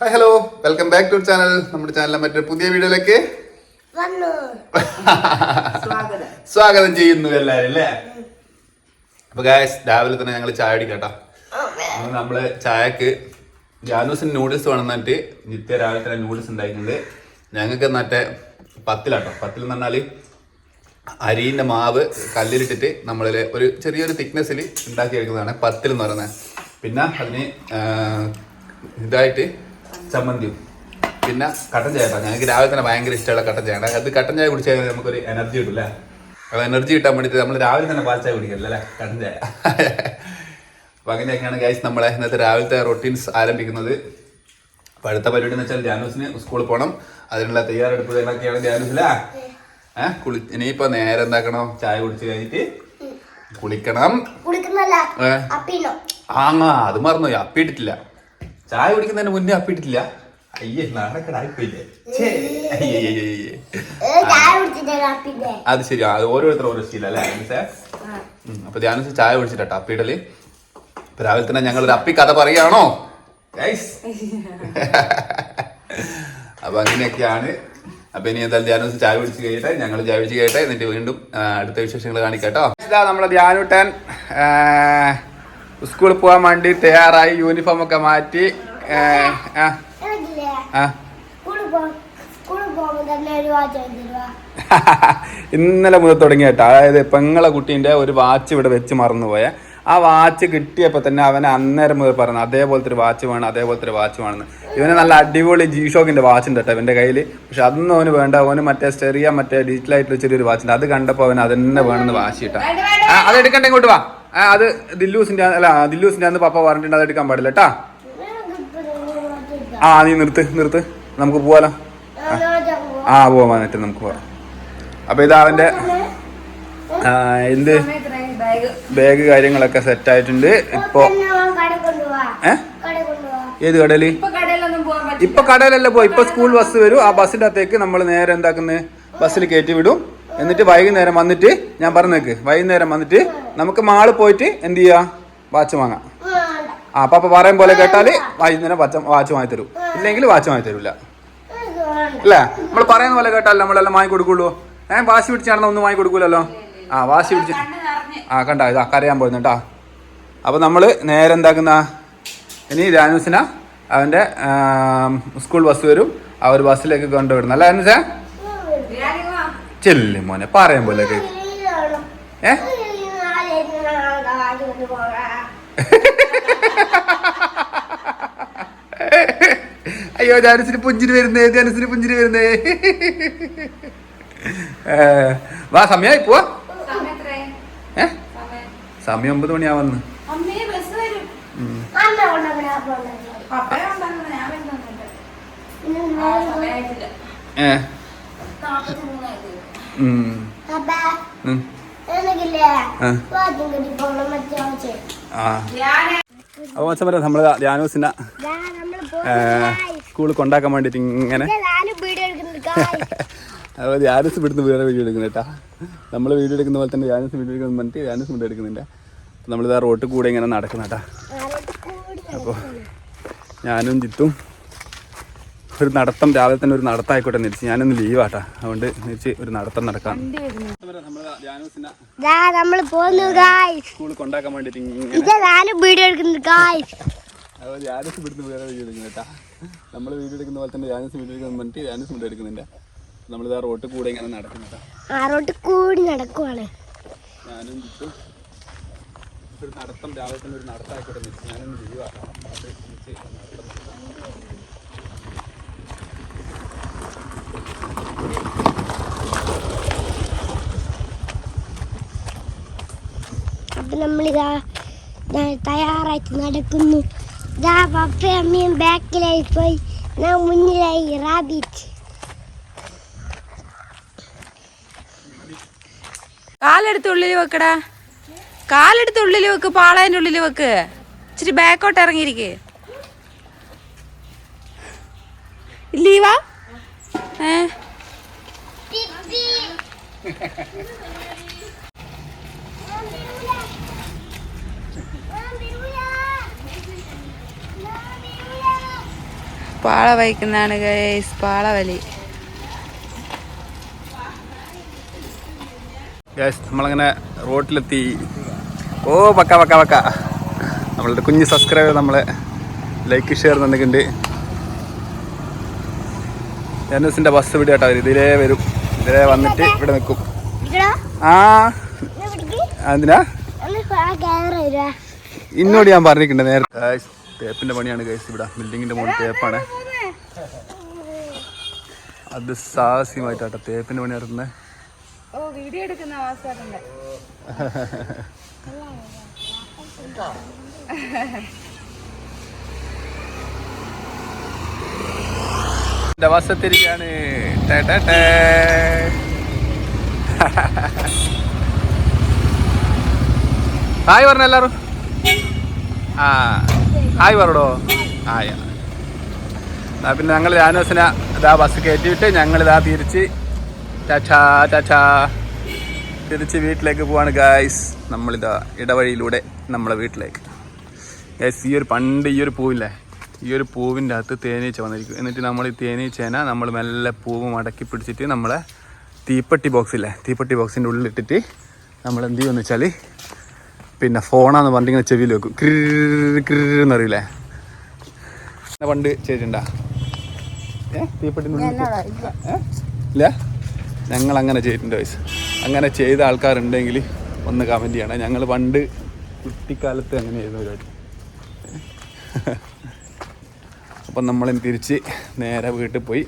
Hi hello welcome back to channel. നമ്മുടെ ചാനലിലെ മറ്റൊരു പുതിയ വീഡിയോയിലേക്ക് സ്വാഗതം ചെയ്യുന്നു എല്ലാവരും അല്ലേ. അപ്പൊ ഗായ്സ് രാവിലെ തന്നെ ഞങ്ങൾ ചായ അടിക്കട്ടോ. നമ്മള് ചായക്ക് ജാനൂസിന് നൂഡിൽസ് വേണമെന്നിട്ട് നിത്യ രാവിലെ തന്നെ നൂഡിൽസ് ഉണ്ടായിട്ടുണ്ട്. ഞങ്ങൾക്ക് മറ്റേ പത്തിലാട്ടോ. പത്തിൽ എന്ന് പറഞ്ഞാല് അരിന്റെ മാവ് കല്ലിലിട്ടിട്ട് നമ്മളില് ഒരു ചെറിയൊരു തിക്നെസ്സിൽ ഉണ്ടാക്കി എടുക്കുന്നതാണ് പത്തിൽ എന്ന് പറയുന്നത്. പിന്നെ അതിന് ഇതായിട്ട് ചമ്മന്തിയും പിന്നെ കട്ടൻ ചായ. ഞങ്ങൾക്ക് രാവിലെ തന്നെ ഭയങ്കര ഇഷ്ടമുള്ള കട്ടൻ ചായ. അത് കട്ടൻ ചായ കുടിച്ചാൽ നമുക്കൊരു എനർജി കിട്ടില്ല. അത് എനർജി കിട്ടാൻ വേണ്ടിയിട്ട് നമ്മൾ രാവിലെ തന്നെ പാൽ ചായ കുടിക്കില്ല അല്ലേ, കട്ടൻ ചായ. അപ്പം അങ്ങനെയൊക്കെയാണ് ഗൈസ് നമ്മളെ ഇന്നത്തെ രാവിലത്തെ റൊട്ടീൻസ് ആരംഭിക്കുന്നത്. അപ്പം അടുത്ത പരിപാടി എന്ന് വെച്ചാൽ ജാനൂസിന് സ്കൂളിൽ പോകണം. അതിനുള്ള തയ്യാറെടുപ്പുകളൊക്കെയാണ് ജാനൂസിലെ. ഇനിയിപ്പോൾ നേരെ എന്താക്കണം, ചായ കുടിച്ച് കഴിഞ്ഞിട്ട് കുളിക്കണം. അത് മറന്നു, അപ്പിയിട്ടിട്ടില്ല. ചായ കുടിക്കുന്നതിന് മുന്നേ അപ്പിയിട്ടില്ല. അയ്യേ നാണക്കെടായിപ്പോയില്ലേ. അത് ശരി, അത് ഓരോരുത്തർ ഓരോ ശീലം അല്ലേ. അപ്പൊ ധ്യാനിച്ച് ചായ കുടിച്ചിട്ടാ അപ്പിയിടല്. ഇപ്പൊ രാവിലെ തന്നെ ഞങ്ങൾ ഒരു അപ്പി കഥ പറയാണോ ഗൈസ്? അപ്പൊ അങ്ങനെയൊക്കെയാണ്. അപ്പൊ ഇനി എന്തായാലും ധ്യാനം ചായ കുടിച്ച് കഴിയട്ടെ, ഞങ്ങൾ ചായ കുടിച്ച് കഴിയട്ടെ, എന്നിട്ട് വീണ്ടും അടുത്ത വിശേഷങ്ങൾ കാണിക്കട്ടോ. നമ്മളെ ധ്യാനുട്ടൻ സ്കൂളിൽ പോകാൻ വേണ്ടി തയ്യാറായി, യൂണിഫോം ഒക്കെ മാറ്റി. ഇന്നലെ മുതൽ തുടങ്ങി കേട്ടോ. അതായത് പെങ്ങളെ കുട്ടീൻ്റെ ഒരു വാച്ച് ഇവിടെ വെച്ച് മറന്നുപോയ. ആ വാച്ച് കിട്ടിയപ്പോൾ തന്നെ അവനെ അന്നേരം മുതൽ പറഞ്ഞു അതേപോലത്തെ ഒരു വാച്ച് വേണം, അതേപോലത്തെ ഒരു വാച്ച് വേണമെന്ന്. ഇവന് നല്ല അടിപൊളി G-Shockന്റെ വാച്ച് ഉണ്ട് കേട്ടോ ഇവൻ്റെ കയ്യിൽ. പക്ഷെ അതൊന്നും അവന് വേണ്ട. അവന് മറ്റേ സ്റ്റെറിയ മറ്റേ ഡിജിറ്റലായിട്ടുള്ള ചെറിയൊരു വാച്ചുണ്ട്. അത് കണ്ടപ്പോൾ അവന് അതന്നെ വേണമെന്ന് വാശി കിട്ടാം. അത് എടുക്കണ്ട, ഇങ്ങോട്ട് വാ. അത് ദില്ലൂസിന്റെ അന്ന് പപ്പ പറഞ്ഞിട്ടുണ്ട്, അത് എടുക്കാൻ പാടില്ല കേട്ടാ. നീ നിർത്ത് നമുക്ക് പോവാലോ. പോവാൻ വന്നിട്ട് നമുക്ക് പോവാം. അപ്പൊ ഇത് അവന്റെ എന്ത് ബാഗ് കാര്യങ്ങളൊക്കെ സെറ്റ് ആയിട്ടുണ്ട്. ഇപ്പൊ ഏത് കടയില്? ഇപ്പൊ കടയിലല്ല പോയി. ഇപ്പൊ സ്കൂൾ ബസ് വരും. ആ ബസ്സിന്റെ അകത്തേക്ക് നമ്മൾ നേരെ എന്താക്കുന്നത്, ബസ്സിൽ കയറ്റി വിടും. എന്നിട്ട് വൈകുന്നേരം വന്നിട്ട് ഞാൻ പറഞ്ഞേക്ക്, വൈകുന്നേരം വന്നിട്ട് നമുക്ക് മാള് പോയിട്ട് എന്ത് ചെയ്യാ, വാച്ച് വാങ്ങാം. പാപ്പ പറയും പോലെ കേട്ടാല് വൈകുന്നേരം വാച്ച് വാങ്ങി തരും, ഇല്ലെങ്കിൽ വാച്ച് വാങ്ങി തരൂല അല്ലേ. നമ്മൾ പറയുന്ന പോലെ കേട്ടാലേ നമ്മളെല്ലാം വാങ്ങി കൊടുക്കുള്ളൂ. വാശി പിടിച്ച് നടന്ന ഒന്നും വാങ്ങി കൊടുക്കൂലല്ലോ. വാശി പിടിച്ച് കണ്ട ഇതാ കരയാൻ പോയിരുന്നേട്ടാ. അപ്പൊ നമ്മള് നേരെ എന്താക്കുന്ന, ഇനി ജാനൂസിന അവന്റെ സ്കൂൾ ബസ് വരും, ആ ഒരു ബസ്സിലേക്ക് കൊണ്ടുവിടുന്നു അല്ലേ ജാനൂസേ? ചെല്ലി മോനെ പറയാൻ പോലെ കേക്ക്. അയ്യോ ജാനൂസിന് പുഞ്ചിരി വരുന്നേ. വാ, സമയമായി പോവാ. സമയം 9 മണിയാവുന്നു. അപ്പൊ മച്ചന്മാരെ നമ്മള് ധ്യാനൂസിന സ്കൂളിൽ കൊണ്ടാക്കാൻ വേണ്ടിട്ട് ഇങ്ങനെ അപ്പോൾ ധ്യാനൂസ് ഇവിടുന്ന് വേറെ വീഡിയോ എടുക്കുന്നത് കേട്ടാ. നമ്മൾ വീഡിയോ എടുക്കുന്ന പോലെ തന്നെ ധ്യാനൂസ് വീഡിയോ എടുക്കുന്ന പറഞ്ഞിട്ട് ധ്യാനൂസ് വീഡിയോ എടുക്കുന്നുണ്ട്. നമ്മളിതാ റോട്ടിൽ കൂടെ ഇങ്ങനെ നടക്കുന്ന കേട്ടാ. അപ്പോൾ ഞാനും ജിത്തും ഒരു നടത്തം, രാവിലെ തന്നെ ഒരു നടത്തം ആയിക്കോട്ടെ നിരിച്ച്. ഞാനൊന്ന് ലീവാട്ടാ, അതുകൊണ്ട് നിരിച്ച് ഒരു നടത്തം നടക്കാം. സ്കൂളിൽ കൊണ്ടാക്കാൻ വേണ്ടിട്ട് അപ്പോൾ ധ്യാനൂസ് ഇവിടുന്ന് വേറെ വീഡിയോ എടുക്കുന്നത് കേട്ടാ. നമ്മൾ വീഡിയോ എടുക്കുന്ന പോലെ തന്നെ ധ്യാനൂസ് വീഡിയോ എടുക്കുന്ന പറഞ്ഞിട്ട് ധ്യാനൂസ് വീഡിയോ എടുക്കുന്നുണ്ട്. നമ്മളിതാ റോട്ടിൽ കൂടെ ഇങ്ങനെ നടക്കുന്നുണ്ട്. ഞാനും ജിത്തും ഒരു നടത്തം, രാവിലെ തന്നെ ഒരു നടത്തായിക്കോട്ടെ നിരിച്ച്. ഞാനൊന്ന് ലീവാട്ടാ, അത് നിരിച്ച് നടത്തം. അപ്പൊ നമ്മളിതാ തയ്യാറായിട്ട് നടക്കുന്നു. പപ്പയും അമ്മയും ബാക്കിലായി പോയി, ഞാൻ മുന്നിലായി റാബിറ്റ്. കാലെടുത്ത് ഉള്ളിൽ വെക്കടാ, കാലെടുത്ത് ഉള്ളിൽ വെക്ക്, പാളേന്റെ ഉള്ളിൽ വെക്ക്. ഇച്ചിരി ബാക്കോട്ട് ഇറങ്ങിയിരിക്കേ. ലീവാ പാള വയ്ക്കുന്നതാണ് ഗൈസ്, പാള വലി. നമ്മളങ്ങനെ റോട്ടിലെത്തി. ഓ പക്ക പക്ക പക്ക. നമ്മളുടെ കുഞ്ഞ് സബ്സ്ക്രൈബർ നമ്മളെ ലൈക്ക് ഷെയർ തന്നിട്ടുണ്ട്. ജാനൂസിന്റെ ബസ് ഇവിടെ കേട്ടോ, ഇതിലേ വരും, ഇതിലേ വന്നിട്ട് ഇവിടെ നിൽക്കും. ആ എന്തിനാ ഇന്നോട് ഞാൻ പറഞ്ഞിട്ടുണ്ട് നേരത്തെ. തേപ്പിന്റെ പണിയാണ് ഗൈസ്, ഇവിടെ ബിൽഡിങ്ങിന്റെ മുകളിൽ തേപ്പാണ്. അത് സാഹസ്യമായിട്ടാട്ടോ തേപ്പിന്റെ പണി നടത്തുന്നത്. ബസ്സത്തിരിക്കാണ്. ഹായ് പറഞ്ഞ എല്ലാരും. ആ ഹായ് പറഞ്ഞോ. ഹായ്. പിന്നെ ഞങ്ങൾ ജാനൂസിനെ ഇതാ ബസ് കയറ്റിയിട്ട് ഞങ്ങളിതാ തിരിച്ച് തിരിച്ച് വീട്ടിലേക്ക് പോവാണ് ഗായ്സ്. നമ്മളിതാ ഇടവഴിയിലൂടെ നമ്മളെ വീട്ടിലേക്ക്. ഗായ്സ് ഈ ഒരു പണ്ട് ഈ ഒരു പൂവില്ലേ, ഈ ഒരു പൂവിൻ്റെ അകത്ത് തേനീച്ച വന്നിരിക്കും. എന്നിട്ട് നമ്മൾ ഈ തേനീച്ചേനെ നമ്മൾ മെല്ലെ പൂവ് മടക്കി പിടിച്ചിട്ട് നമ്മളെ തീപ്പെട്ടി ബോക്സില്ലേ, തീപ്പെട്ടി ബോക്സിൻ്റെ ഉള്ളിലിട്ടിട്ട് നമ്മൾ എന്ത് ചെയ്യുമെന്ന് വെച്ചാൽ പിന്നെ ഫോണാന്ന് പറഞ്ഞിട്ട് ഇങ്ങനെ ചെവിയിൽ വെക്കും. ക്രിന്നറിയില്ലേ, പണ്ട് ചെയ്തിട്ടുണ്ടാ തീപ്പെട്ടി ഇല്ല? ഞങ്ങൾ അങ്ങനെ ചെയ്തിട്ടുണ്ട് വയസ്സ്. അങ്ങനെ ചെയ്ത ആൾക്കാരുണ്ടെങ്കിൽ ഒന്ന് കമൻറ്റ് ചെയ്യണം. ഞങ്ങൾ പണ്ട് കുട്ടിക്കാലത്ത് അങ്ങനെ ചെയ്ത പരിപാടി. അപ്പം നമ്മളിനി തിരിച്ച് നേരെ വീട്ടിൽ പോയി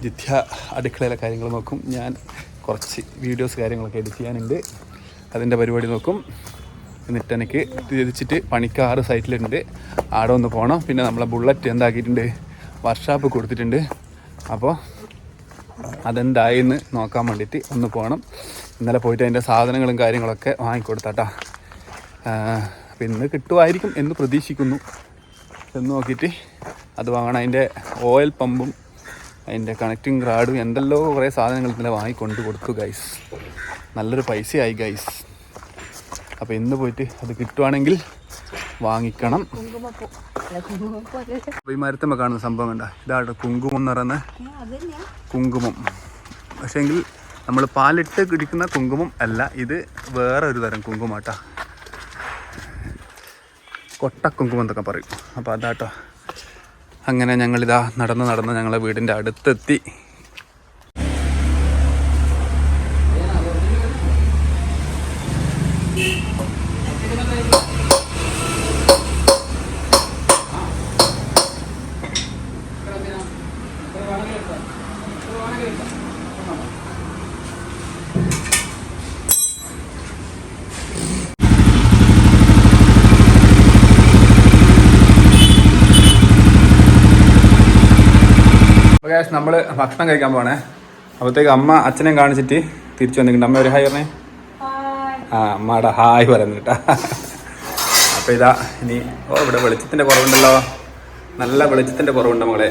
ജിത്യ അടുക്കളയിലെ കാര്യങ്ങൾ നോക്കും. ഞാൻ കുറച്ച് വീഡിയോസ് കാര്യങ്ങളൊക്കെ എഡിറ്റ് ചെയ്യാനുണ്ട്, അതിൻ്റെ പരിപാടി നോക്കും. എന്നിട്ട് എനിക്ക് തിരിച്ചിട്ട് പണിക്കാറ് സൈറ്റിലുണ്ട്, ആടെ ഒന്ന് പോകണം. പിന്നെ നമ്മളെ ബുള്ളറ്റ് എന്താക്കിയിട്ടുണ്ട്, വർക്ക്ഷോപ്പ് കൊടുത്തിട്ടുണ്ട്. അപ്പോൾ അതെന്തായിന്ന് നോക്കാൻ വേണ്ടിയിട്ട് ഒന്ന് പോകണം. ഇന്നലെ പോയിട്ട് അതിൻ്റെ സാധനങ്ങളും കാര്യങ്ങളൊക്കെ വാങ്ങിക്കൊടുത്താട്ടാ. അപ്പം ഇന്ന് കിട്ടുമായിരിക്കും എന്ന് പ്രതീക്ഷിക്കുന്നു. എന്ന് നോക്കിയിട്ട് അത് വാങ്ങണം. അതിൻ്റെ ഓയിൽ പമ്പും അതിൻ്റെ കണക്റ്റിംഗ് റാഡും എന്തെല്ലോ കുറേ സാധനങ്ങൾ ഇന്നലെ വാങ്ങിക്കൊണ്ട് കൊടുത്തു ഗൈസ്. നല്ലൊരു പൈസയായി ഗൈസ്. അപ്പോൾ ഇന്ന് പോയിട്ട് അത് കിട്ടുവാണെങ്കിൽ വാങ്ങിക്കണം. അപ്പോൾ ഈ മരത്തമ്മ കാണുന്ന സംഭവം കണ്ട, ഇതാണ് കുങ്കുമം എന്ന് പറയുന്ന കുങ്കുമം. പക്ഷേങ്കിൽ നമ്മൾ പാലിട്ട് കുടിക്കുന്ന കുങ്കുമം അല്ല, ഇത് വേറെ ഒരു തരം കുങ്കുമാട്ടാ, കൊട്ടക്കുങ്കുമം എന്നൊക്കെ പറയും. അപ്പോൾ അതാട്ടോ. അങ്ങനെ ഞങ്ങളിതാ നടന്ന് ഞങ്ങളെ വീടിൻ്റെ അടുത്തെത്തി. നമ്മൾ ഭക്ഷണം കഴിക്കാൻ പോണേ. അപ്പോഴത്തേക്ക് അമ്മ അച്ഛനെയും കാണിച്ചിട്ട് തിരിച്ചു വന്നിട്ടുണ്ട്. അമ്മ ഒരു ഹായ് പറഞ്ഞേ. ആ അമ്മയുടെ ഹായ് പറയുന്നു കേട്ടാ. അപ്പോൾ ഇതാ ഇനി ഇവിടെ വെളിച്ചത്തിൻ്റെ കുറവുണ്ടല്ലോ, നല്ല വെളിച്ചത്തിൻ്റെ കുറവുണ്ട് മകളെ.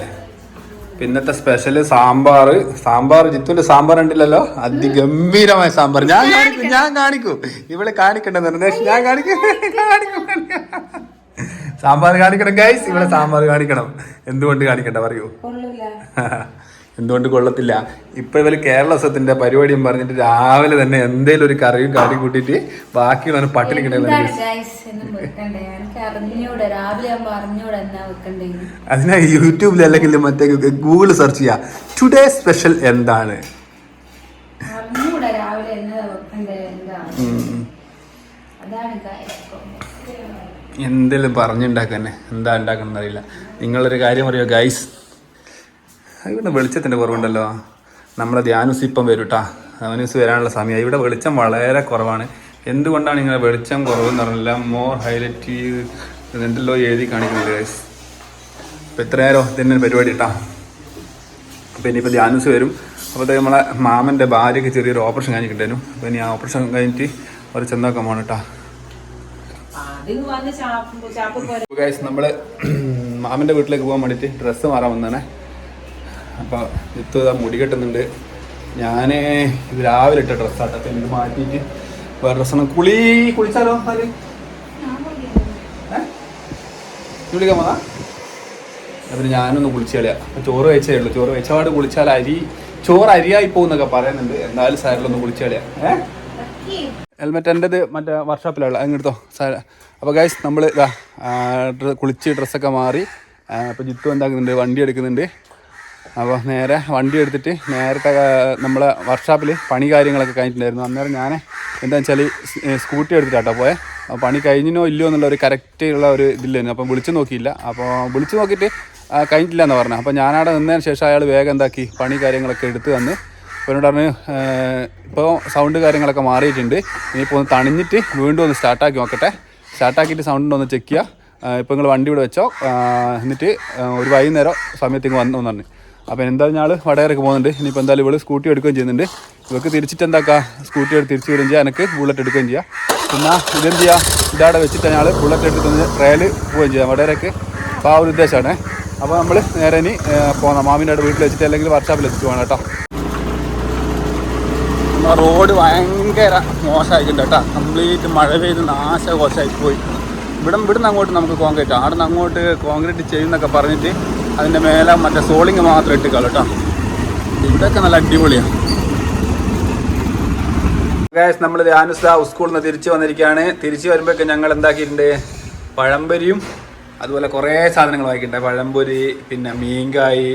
പിന്നത്തെ സ്പെഷ്യൽ സാമ്പാർ ജിത്തുവിൻ്റെ സാമ്പാർ ഉണ്ടല്ലോ, അതിഗംഭീരമായ സാമ്പാർ. ഞാൻ കാണിക്കും ഇവിടെ കാണിക്കണ്ടെന്ന് നിർദ്ദേശം. ഞാൻ കാണിക്കും സാമ്പാർ കാണിക്കണം ഗൈസ്, ഇവിടെ സാമ്പാർ കാണിക്കണം. എന്തുകൊണ്ട് കാണിക്കണ്ട പറയൂ? എന്തുകൊണ്ട് കൊള്ളത്തില്ല? ഇപ്പൊ ഇവര് കേരളത്തിന്റെ പരിപാടിയും പറഞ്ഞിട്ട് രാവിലെ തന്നെ എന്തേലും ഒരു കറിയും കാട്ടി കൂട്ടിട്ട് ബാക്കിയുള്ള പട്ടിണി കിട്ടുന്നത്. അതിനാ യൂട്യൂബിൽ അല്ലെങ്കിൽ മറ്റേ ഗൂഗിൾ സെർച്ച് ചെയ്യാ ടുഡേ സ്പെഷ്യൽ എന്താണ്. എന്തെങ്കിലും പറഞ്ഞുണ്ടാക്കാന്നെ, എന്താ ഉണ്ടാക്കണം അറിയില്ല. നിങ്ങളൊരു കാര്യം പറയുമോ ഗൈസ്, ഇവിടെ വെളിച്ചത്തിൻ്റെ കുറവുണ്ടല്ലോ. നമ്മളെ ധ്യാനൂസ് ഇപ്പം വരും കേട്ടാ. ധ്യാനൂസ് വരാനുള്ള സമയമായി. ഇവിടെ വെളിച്ചം വളരെ കുറവാണ്. എന്തുകൊണ്ടാണ് ഇങ്ങനെ വെളിച്ചം കുറവെന്ന് പറഞ്ഞില്ല, മോർ ഹൈലൈറ്റ് എന്തെല്ലോ എഴുതി കാണിക്കുന്നുണ്ട് ഗൈസ്. അപ്പോൾ എത്ര നേരം ഇതിൻ്റെ പരിപാടി കേട്ടാ. അപ്പോൾ ഇനിയിപ്പോൾ ധ്യാനൂസ് വരും. അപ്പോഴത്തേക്ക് നമ്മളെ മാമൻ്റെ ഭാര്യയ്ക്ക് ചെറിയൊരു ഓപ്പറേഷൻ കഴിഞ്ഞിട്ടുണ്ടായിരുന്നു. അപ്പോൾ ഇനി ആ ഓപ്പറേഷൻ കഴിഞ്ഞിട്ട് അവർ ചെന്നൊക്കെ പോകണം കേട്ടാ. ഗൈസ് നമ്മള് മാമന്റെ വീട്ടിലേക്ക് പോകാൻ വേണ്ടിട്ട് ഡ്രസ്സ് മാറാൻ വന്നാണ്. അപ്പൊ ഇത് മുടി കെട്ടുന്നുണ്ട്. ഞാന് ഇത് രാവിലെ ഇട്ട ഡ്രസ്സാട്ടോ. അപ്പൊ ഇത് മാറ്റിയിട്ട് വേറെ ഡ്രസ്സാണ്. കുളിച്ചാലോ? കുളിക്കാൻ പോന്നാ അപ്പം ഞാനൊന്ന് കുളിച്ച് കളയാം. അപ്പം ചോറ് കഴിച്ചേ ഉള്ളൂ. ചോറ് കഴിച്ചപാട് കുളിച്ചാൽ ചോറ് അരിയായി പോകുന്നൊക്കെ പറയുന്നുണ്ട്. എന്നാലും സാരിലൊന്ന് കുളിച്ച് കളയാം. ഹെൽമെറ്റ് എൻ്റെത് മറ്റേ വർക്ക്ഷോപ്പിലുള്ള അങ്ങെടുത്തോ സാര. അപ്പോൾ ഗൈസ് നമ്മൾ ഇതാ കുളിച്ച് ഡ്രസ്സൊക്കെ മാറി. അപ്പോൾ ജിത്തു എന്താക്കുന്നുണ്ട്, വണ്ടി എടുക്കുന്നുണ്ട്. അപ്പോൾ നേരെ വണ്ടി എടുത്തിട്ട് നേരത്തെ നമ്മളെ വർക്ക്ഷോപ്പിൽ പണി കാര്യങ്ങളൊക്കെ കഴിഞ്ഞിട്ടുണ്ടായിരുന്നു. അന്നേരം ഞാൻ എന്താണെന്ന് വെച്ചാൽ സ്കൂട്ടി എടുത്തിട്ടാട്ടോ പോയെ. പണി കഴിഞ്ഞോ ഇല്ലയോ എന്നുള്ള ഒരു കറക്റ്റ് ഉള്ള ഒരു ഇതില്ലായിരുന്നു. അപ്പം വിളിച്ച് നോക്കിയില്ല. അപ്പോൾ വിളിച്ച് നോക്കിയിട്ട് കഴിഞ്ഞിട്ടില്ല എന്ന് പറഞ്ഞു. അപ്പോൾ ഞാനവിടെ നിന്നതിന് ശേഷം അയാൾ വേഗം എന്താക്കി പണി കാര്യങ്ങളൊക്കെ എടുത്ത് വന്ന് അപ്പോൾ എന്നോട് പറഞ്ഞ് ഇപ്പോൾ സൗണ്ട് കാര്യങ്ങളൊക്കെ മാറിയിട്ടുണ്ട്, ഇനിയിപ്പോൾ ഒന്ന് തണിഞ്ഞിട്ട് വീണ്ടും ഒന്ന് സ്റ്റാർട്ടാക്കി നോക്കട്ടെ, സ്റ്റാർട്ടാക്കിയിട്ട് സൗണ്ട് ഒന്ന് ചെക്ക് ചെയ്യുക, ഇപ്പോൾ നിങ്ങൾ വണ്ടി ഇവിടെ വെച്ചോ, എന്നിട്ട് ഒരു വൈകുന്നേരം സമയത്തേക്ക് വന്നു എന്ന് പറഞ്ഞു. അപ്പോൾ എന്തായാലും ഞാൻ വടകരയ്ക്ക് പോകുന്നുണ്ട്. ഇനിയിപ്പോൾ എന്തായാലും ഇവള് സ്കൂട്ടി എടുക്കുകയും ചെയ്യുന്നുണ്ട്. ഇവർക്ക് തിരിച്ചിട്ട് എന്താക്കുക, സ്കൂട്ടി എടുത്ത് തിരിച്ച് വരികയും ചെയ്യാം, എനിക്ക് ബുള്ളറ്റ് എടുക്കുകയും ചെയ്യാം. പിന്നെ ഇതെന്ത് ചെയ്യുക, ഇതവിടെ വെച്ചിട്ട് ഞങ്ങൾ ബുള്ളറ്റ് എടുത്തിട്ട് ട്രയൽ പോവുകയും ചെയ്യാം വടകരയ്ക്ക്. അപ്പോൾ ആ ഒരു ഉദ്ദേശമാണ്. അപ്പോൾ നമ്മൾ നേരെ ഇനി പോകാം, മാമിൻ്റെ അവിടെ വീട്ടിൽ വെച്ചിട്ട് അല്ലെങ്കിൽ വർക്ക്ഷോപ്പിൽ വെച്ചിട്ട് പോകണം കേട്ടോ. റോഡ് ഭയങ്കര മോശമായിട്ടുണ്ട് കേട്ടോ, കംപ്ലീറ്റ് മഴ പെയ്ത് നാശകോശമായി പോയി. ഇവിടുന്ന് അങ്ങോട്ട് നമുക്ക് കോൺക്രീറ്റ്, അവിടെ നിന്ന് അങ്ങോട്ട് കോൺക്രീറ്റ് ചെയ്യുന്നൊക്കെ പറഞ്ഞിട്ട് അതിൻ്റെ മേലെ മറ്റേ സോളിങ് മാത്രം ഇട്ടിക്കാളൂ കേട്ടോ. ഇവിടെയൊക്കെ നല്ല അടിപൊളിയാണ്. ഗൈസ് നമ്മൾ ധ്യാനുസ സ്കൂളിൽ നിന്ന് തിരിച്ച് വന്നിരിക്കുകയാണ്. തിരിച്ച് വരുമ്പോഴൊക്കെ ഞങ്ങൾ എന്താക്കിയിട്ടുണ്ട്, പഴംപൊരിയും അതുപോലെ കുറേ സാധനങ്ങൾ വാങ്ങിയിട്ടുണ്ട്. പഴംപൊരി, പിന്നെ മീൻകായി,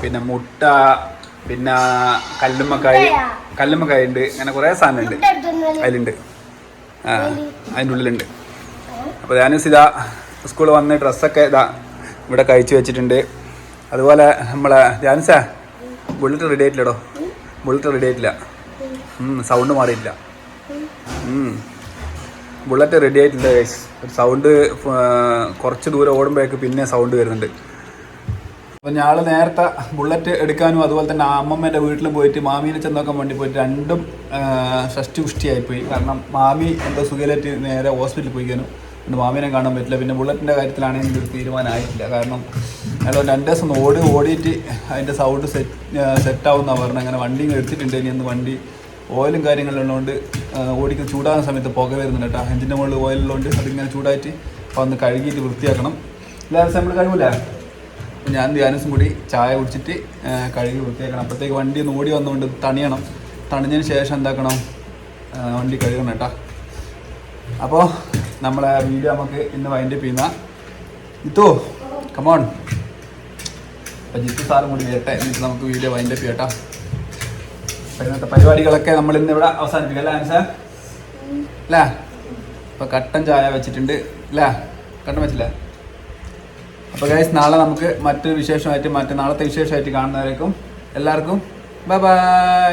പിന്നെ മുട്ട, പിന്നെ കല്ലുമ്മക്കായ ഉണ്ട്, അങ്ങനെ കുറേ സാധനം ഉണ്ട് അതിലുണ്ട്, അതിൻ്റെ ഉള്ളിലുണ്ട്. അപ്പോൾ ധ്യാനുസ് ഇതാ സ്കൂളിൽ വന്ന് ഡ്രസ്സൊക്കെ ഇതാ ഇവിടെ കഴിച്ച് വെച്ചിട്ടുണ്ട്. അതുപോലെ നമ്മളെ ധ്യാനുസ ബുള്ളറ്റ് റെഡി ആയിട്ടില്ലടോ, ബുള്ളറ്റ് റെഡി ആയിട്ടില്ല, സൗണ്ട് മാറിയിട്ടില്ല. ബുള്ളറ്റ് റെഡി ആയിട്ടില്ല ഗൈസ്. ഒരു സൗണ്ട് കുറച്ച് ദൂരം ഓടുമ്പോഴേക്ക് പിന്നെ സൗണ്ട് വരുന്നുണ്ട്. അപ്പോൾ ഞങ്ങൾ നേരത്തെ ബുള്ളറ്റ് എടുക്കാനും അതുപോലെ തന്നെ അമ്മമ്മേൻ്റെ വീട്ടിലും പോയിട്ട് മാമീനെ ചെന്നോക്കാൻ വേണ്ടി പോയിട്ട് രണ്ടും ഷഷ്ടിപുഷ്ടിയായിപ്പോയി. കാരണം മാമി എന്തോ സുഖയിലായിട്ട് നേരെ ഹോസ്പിറ്റലിൽ പോയിക്കാനും പിന്നെ മാമീനെ കാണാൻ പറ്റില്ല. പിന്നെ ബുള്ളറ്റിൻ്റെ കാര്യത്തിലാണെങ്കിൽ ഒരു തീരുമാനമായിട്ടില്ല. കാരണം ഞങ്ങൾ 2 ദിവസം ഓടിയിട്ട് അതിൻ്റെ സൗണ്ട് സെറ്റാവുമെന്നാണ് പറഞ്ഞത്. അങ്ങനെ വണ്ടി എടുത്തിട്ടുണ്ട്. ഇനി ഒന്ന് വണ്ടി ഓയിലും കാര്യങ്ങളുള്ളതുകൊണ്ട് ഓടിക്കുന്ന ചൂടാകുന്ന സമയത്ത് പുക വരുന്നുണ്ട് കേട്ടോ. എഞ്ചിൻ്റെ മുകളിൽ ഓയിലുള്ളതുകൊണ്ട് അതിങ്ങനെ ചൂടായിട്ട് അപ്പോൾ ഒന്ന് കഴുകിയിട്ട് വൃത്തിയാക്കണം. എല്ലാവരും നമ്മൾ കഴിവില്ല. അപ്പോൾ ഞാൻ ധ്യാനസും കൂടി ചായ കുടിച്ചിട്ട് കഴുകി വൃത്തിയാക്കണം. അപ്പോഴത്തേക്ക് വണ്ടി ഒന്ന് ഓടി വന്നുകൊണ്ട് തണിയണം. തണിഞ്ഞതിന് ശേഷം എന്താക്കണം, വണ്ടി കഴുകണം കേട്ടോ. അപ്പോൾ നമ്മളെ വീഡിയോ നമുക്ക് ഇന്ന് വൈൻഡപ്പ് ചെയ്യുന്ന ജിത്തു കമോൺ. അപ്പോൾ ജിത്തു സാറും കൂടി വരട്ടെ, എന്നിട്ട് നമുക്ക് വീഡിയോ വൈൻഡപ്പ് ചെയ്യാം കേട്ടോ. അപ്പോൾ ഇന്നത്തെ പരിപാടികളൊക്കെ നമ്മൾ ഇന്ന് ഇവിടെ അവസാനിപ്പിക്കാം അല്ലേ ആൻസർ അല്ലേ? അപ്പോൾ കട്ടൻ ചായ വെച്ചിട്ടുണ്ട് അല്ലേ, കട്ടൻ വെച്ചില്ലേ? അപ്പോൾ ഗൈസ് നാളെ നമുക്ക് മറ്റൊരു വിശേഷമായിട്ട് നാളത്തെ വിശേഷമായിട്ട് കാണുന്നവരേക്കും എല്ലാവർക്കും ബൈ ബൈ.